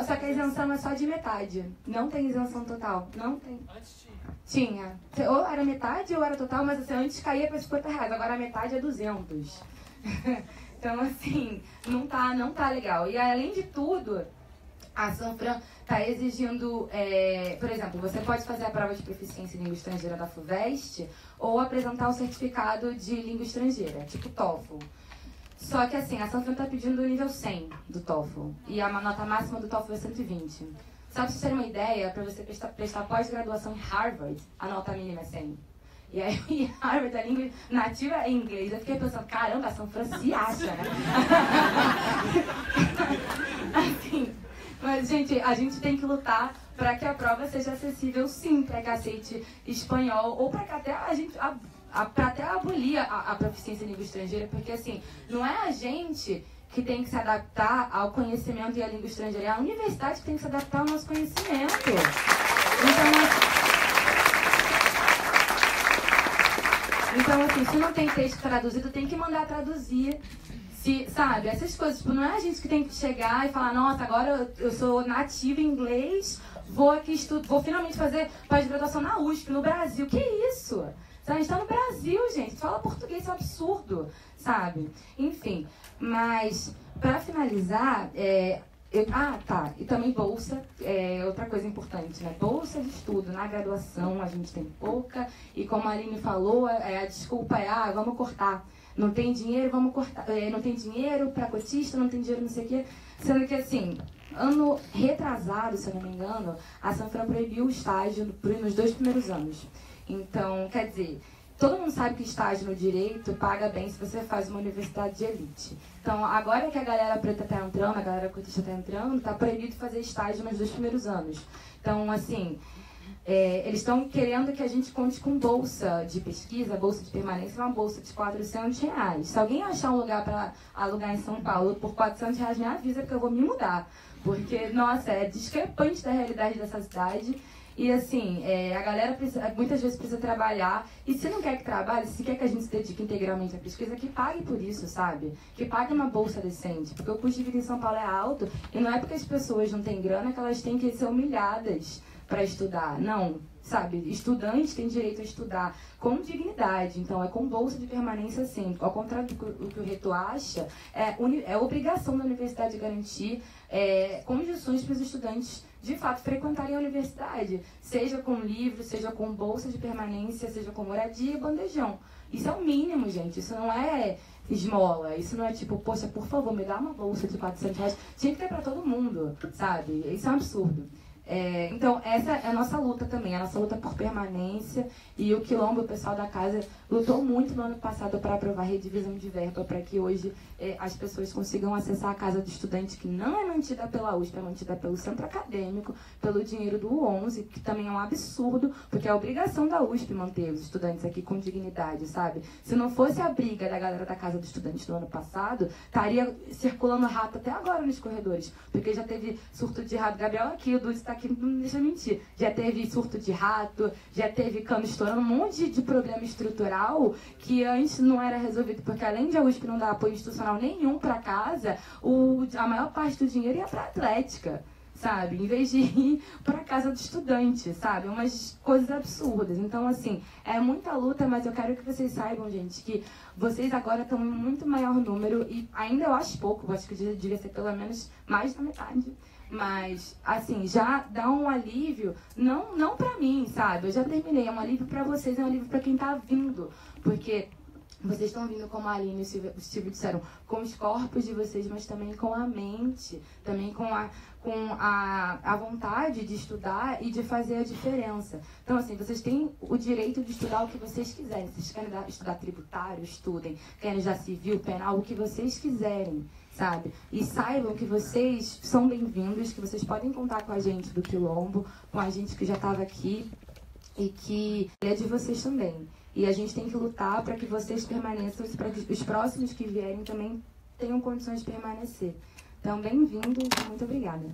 Speaker 4: Só que a isenção é só de metade. Não tem isenção total. Não tem.
Speaker 5: Antes
Speaker 4: tinha. Ou era metade ou era total, mas assim, antes caía para R$50. Agora a metade é 200. Então, assim, não tá legal. E além de tudo, a Sanfran está exigindo, por exemplo, você pode fazer a prova de proficiência em língua estrangeira da FUVEST ou apresentar um certificado de língua estrangeira, tipo TOEFL. Só que, assim, a Sanfran está pedindo o nível 100 do TOEFL. E a nota máxima do TOEFL é 120. Só para vocês terem uma ideia, para você prestar pós-graduação em Harvard, a nota mínima é 100. E aí, em Harvard, a língua nativa é inglês. Eu fiquei pensando, caramba, a Sanfran se acha, né? Assim, mas, gente, a gente tem que lutar para que a prova seja acessível, sim, para que aceite espanhol, ou para que até a gente... para até abolir a proficiência em língua estrangeira, porque, assim, não é a gente que tem que se adaptar ao conhecimento e à língua estrangeira, é a universidade que tem que se adaptar ao nosso conhecimento. Então, assim, se não tem texto traduzido, tem que mandar traduzir. Sabe, essas coisas, tipo, não é a gente que tem que chegar e falar, nossa, agora eu sou nativa em inglês, vou finalmente fazer pós-graduação na USP, no Brasil. Que isso? A gente está no Brasil, gente. Fala português, é um absurdo, sabe? Enfim, mas, para finalizar, E também bolsa, outra coisa importante, né? Bolsa de estudo. Na graduação a gente tem pouca, e como a Aline falou, a desculpa é, vamos cortar. Não tem dinheiro, vamos cortar. Não tem dinheiro para cotista, não tem dinheiro não sei o quê. Sendo que, assim, ano retrasado, se eu não me engano, a Sanfran proibiu o estágio nos 2 primeiros anos. Então, quer dizer, todo mundo sabe que estágio no direito paga bem se você faz uma universidade de elite. Então, agora que a galera preta está entrando, a galera cotista está entrando, está proibido fazer estágio nos 2 primeiros anos. Então, assim, eles estão querendo que a gente conte com bolsa de pesquisa, bolsa de permanência, uma bolsa de R$400. Se alguém achar um lugar para alugar em São Paulo por R$400, me avisa, porque eu vou me mudar. Porque, nossa, é discrepante da realidade dessa cidade. E assim, a galera muitas vezes precisa trabalhar, e se não quer que trabalhe, se quer que a gente se dedique integralmente à pesquisa, que pague por isso, sabe? Que pague uma bolsa decente, porque o custo de vida em São Paulo é alto, e não é porque as pessoas não têm grana que elas têm que ser humilhadas para estudar, não, sabe? Estudantes têm direito a estudar com dignidade, então é com bolsa de permanência sempre. Ao contrário do que o reitor acha, é obrigação da universidade garantir condições para os estudantes de fato frequentarem a universidade, seja com livro, seja com bolsa de permanência, seja com moradia e bandejão. Isso é o mínimo, gente, isso não é esmola, isso não é tipo, poxa, por favor, me dá uma bolsa de R$400, tinha que ter para todo mundo, sabe? Isso é um absurdo. Então, essa é a nossa luta também, a nossa luta por permanência, e o Quilombo, o pessoal da casa, lutou muito no ano passado para aprovar redivisão de verba, para que hoje as pessoas consigam acessar a casa do estudante, que não é mantida pela USP, é mantida pelo centro acadêmico, pelo dinheiro do U11, que também é um absurdo, porque é a obrigação da USP manter os estudantes aqui com dignidade, sabe? Se não fosse a briga da galera da casa do estudante do ano passado, estaria circulando rato até agora nos corredores, porque já teve surto de rato. Gabriel aqui, o Dulce está aqui, não deixa mentir, já teve surto de rato, já teve cano estourando, um monte de problema estrutural que antes não era resolvido, porque além de a USP não dar apoio institucional nenhum para casa, a maior parte do dinheiro ia para a Atlética, sabe? Em vez de ir para a casa do estudante, sabe? Umas coisas absurdas. Então, assim, é muita luta, mas eu quero que vocês saibam, gente, que vocês agora estão em muito maior número, e ainda eu acho pouco, eu acho que devia ser pelo menos mais da metade. Mas, assim, já dá um alívio, não pra mim, sabe? Eu já terminei, é um alívio pra vocês, é um alívio pra quem tá vindo. Porque vocês estão vindo, como a Aline e o Silvio disseram, com os corpos de vocês, mas também com a mente, também com a vontade de estudar e de fazer a diferença. Então, assim, vocês têm o direito de estudar o que vocês quiserem. Se vocês querem estudar tributário, estudem. Querem estudar civil, penal, o que vocês quiserem, sabe? E saibam que vocês são bem-vindos, que vocês podem contar com a gente do Quilombo, com a gente que já estava aqui, e que é de vocês também. E a gente tem que lutar para que vocês permaneçam, para que os próximos que vierem também tenham condições de permanecer. Então, bem-vindos e muito obrigada.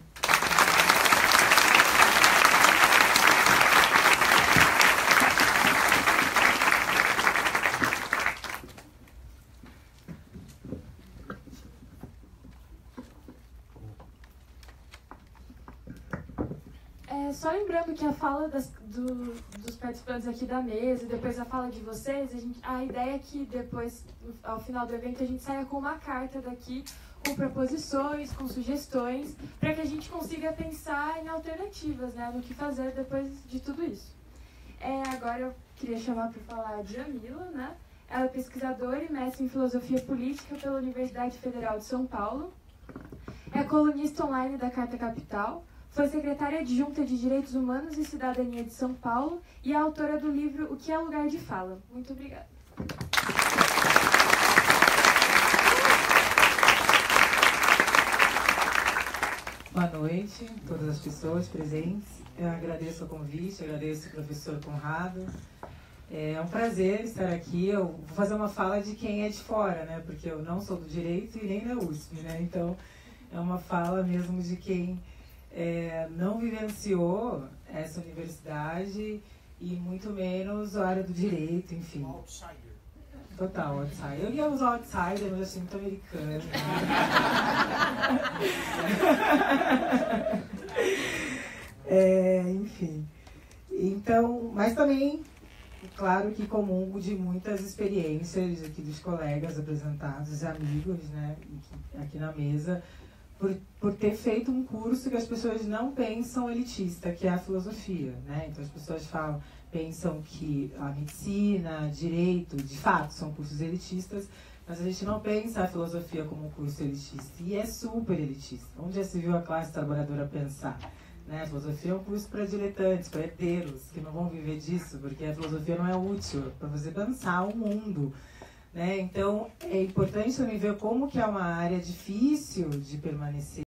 Speaker 2: Só lembrando que a fala dos participantes aqui da mesa, e depois a fala de vocês, a ideia é que depois, ao final do evento, a gente saia com uma carta daqui, com proposições, com sugestões, para que a gente consiga pensar em alternativas, né, no que fazer depois de tudo isso. Agora eu queria chamar para falar a Djamila, né? Ela é pesquisadora e mestre em filosofia política pela Universidade Federal de São Paulo. É colunista online da Carta Capital. Foi secretária adjunta de Direitos Humanos e Cidadania de São Paulo e é autora do livro O que é Lugar de Fala. Muito obrigada.
Speaker 1: Boa noite a todas as pessoas presentes. Eu agradeço o convite, agradeço o professor Conrado. É um prazer estar aqui. Eu vou fazer uma fala de quem é de fora, né? Porque eu não sou do direito e nem da USP, né? Então, é uma fala mesmo de quem não vivenciou essa universidade e muito menos a área do direito, enfim.
Speaker 5: Outsider.
Speaker 1: Total, outsider. Eu ia usar outsider, mas eu achei muito americano. Enfim. Então, mas também, claro que comungo de muitas experiências aqui dos colegas apresentados, amigos, né, aqui na mesa, por ter feito um curso que as pessoas não pensam elitista, que é a filosofia, né? Então as pessoas pensam que a medicina, direito, de fato, são cursos elitistas, mas a gente não pensa a filosofia como um curso elitista, e é super elitista. Onde já se viu a classe trabalhadora pensar? Né? A filosofia é um curso para diletantes, para herdeiros, que não vão viver disso, porque a filosofia não é útil para você pensar o mundo. Né? Então, é importante também ver como que é uma área difícil de permanecer.